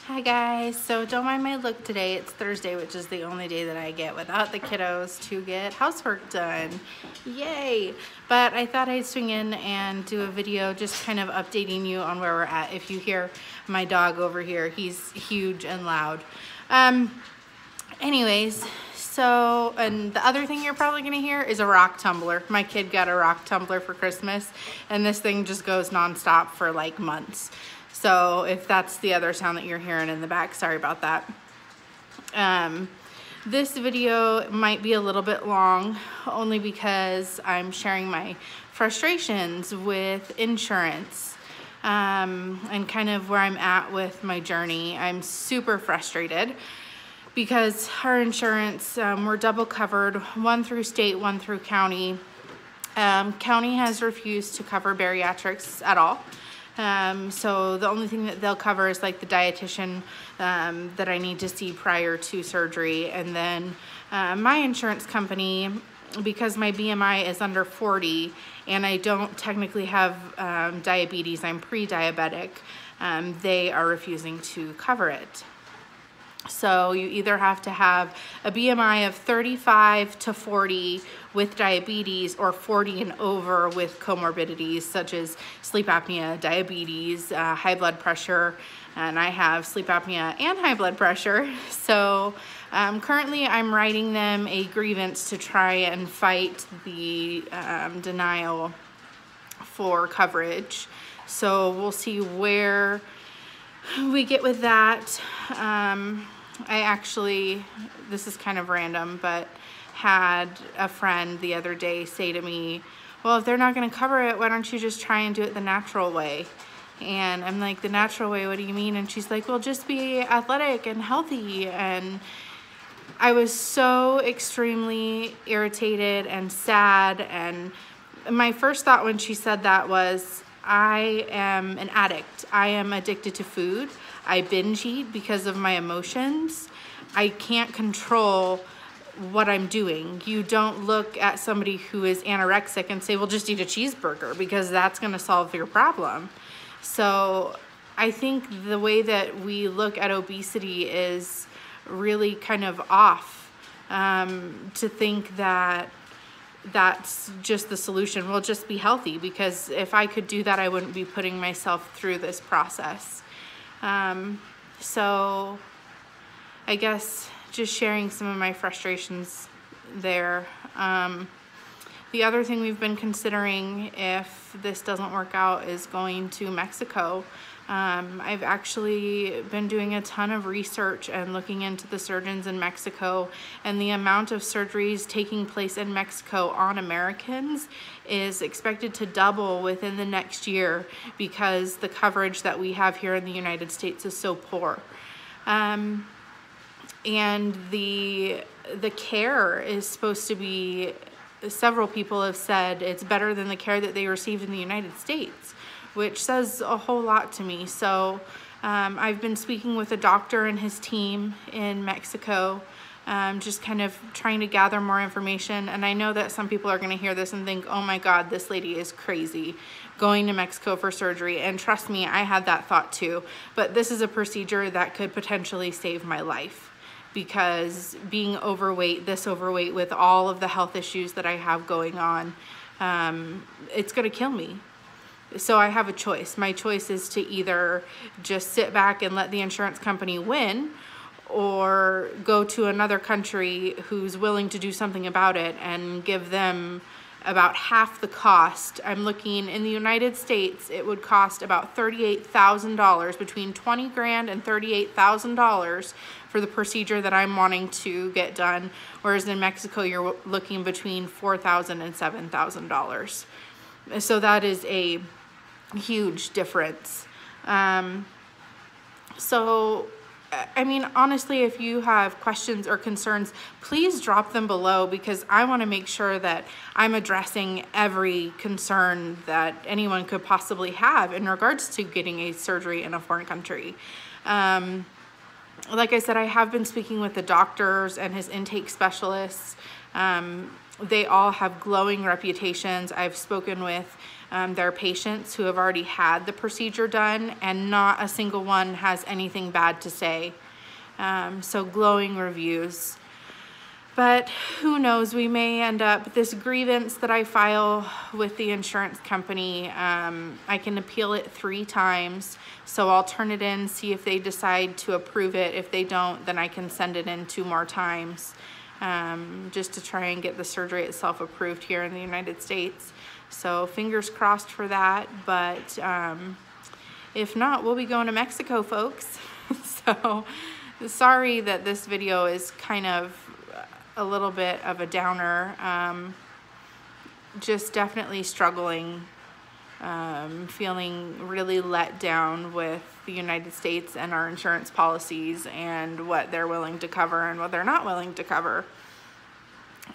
Hi guys, so don't mind my look today. It's Thursday, which is the only day that I get without the kiddos to get housework done. Yay! But I thought I'd swing in and do a video just kind of updating you on where we're at. If you hear my dog over here, he's huge and loud. Anyways, so, and the other thing you're probably gonna hear is a rock tumbler. My kid got a rock tumbler for Christmas, and this thing just goes nonstop for like months. So if that's the other sound that you're hearing in the back, sorry about that. This video might be a little bit long, only because I'm sharing my frustrations with insurance and kind of where I'm at with my journey. I'm super frustrated because our insurance, we're double covered, one through state, one through county. County has refused to cover bariatrics at all. So the only thing that they'll cover is like the dietitian that I need to see prior to surgery. And then my insurance company, because my BMI is under 40 and I don't technically have diabetes, I'm pre-diabetic, they are refusing to cover it. So you either have to have a BMI of 35 to 40 with diabetes or 40 and over with comorbidities such as sleep apnea, diabetes, high blood pressure, and I have sleep apnea and high blood pressure. So currently I'm writing them a grievance to try and fight the denial for coverage. So we'll see where we get with that. I actually, this is kind of random, but had a friend the other day say to me, well, if they're not going to cover it, why don't you just try and do it the natural way? And I'm like, the natural way, what do you mean? And she's like, well, just be athletic and healthy. And I was so extremely irritated and sad. And my first thought when she said that was, I am an addict. I am addicted to food. I binge eat because of my emotions. I can't control what I'm doing. You don't look at somebody who is anorexic and say, well, just eat a cheeseburger because that's going to solve your problem. So I think the way that we look at obesity is really kind of off, to think that that's just the solution. We'll just be healthy, because if I could do that, I wouldn't be putting myself through this process. So I guess just sharing some of my frustrations there. The other thing we've been considering, if this doesn't work out, is going to Mexico. I've actually been doing a ton of research and looking into the surgeons in Mexico, and the amount of surgeries taking place in Mexico on Americans is expected to double within the next year because the coverage that we have here in the United States is so poor. And the care is supposed to be, several people have said it's better than the care that they received in the United States, which says a whole lot to me. So I've been speaking with a doctor and his team in Mexico, just kind of trying to gather more information. And I know that some people are going to hear this and think, oh my God, this lady is crazy going to Mexico for surgery. And trust me, I had that thought too. But this is a procedure that could potentially save my life, because being overweight, this overweight with all of the health issues that I have going on, it's going to kill me. So I have a choice. My choice is to either just sit back and let the insurance company win, or go to another country who's willing to do something about it and give them about half the cost. I'm looking in the United States, it would cost about $38,000, between 20 grand and $38,000 for the procedure that I'm wanting to get done. Whereas in Mexico, you're looking between $4,000 and $7,000. So that is a huge difference. So, I mean, honestly, if you have questions or concerns, please drop them below, because I want to make sure that I'm addressing every concern that anyone could possibly have in regards to getting a surgery in a foreign country. Like I said, I have been speaking with the doctors and his intake specialists. They all have glowing reputations. I've spoken with their patients who have already had the procedure done, and not a single one has anything bad to say. So glowing reviews. But who knows, we may end up, this grievance that I file with the insurance company, I can appeal it 3 times. So I'll turn it in, see if they decide to approve it. If they don't, then I can send it in 2 more times, just to try and get the surgery itself approved here in the United States. So fingers crossed for that. But if not, we'll be going to Mexico, folks. So sorry that this video is kind of a little bit of a downer. Just definitely struggling, feeling really let down with the United States and our insurance policies and what they're willing to cover and what they're not willing to cover.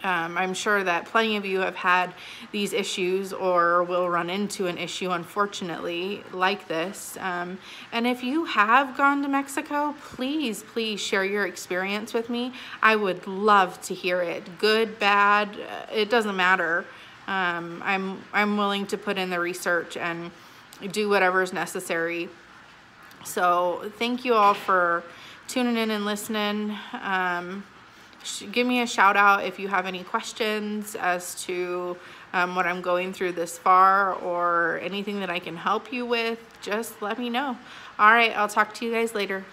I'm sure that plenty of you have had these issues or will run into an issue, unfortunately, like this. And if you have gone to Mexico, please share your experience with me. I would love to hear it. Good, bad, it doesn't matter. I'm willing to put in the research and do whatever is necessary. So thank you all for tuning in and listening. Give me a shout out if you have any questions as to what I'm going through this far, or anything that I can help you with. Just let me know. All right, I'll talk to you guys later.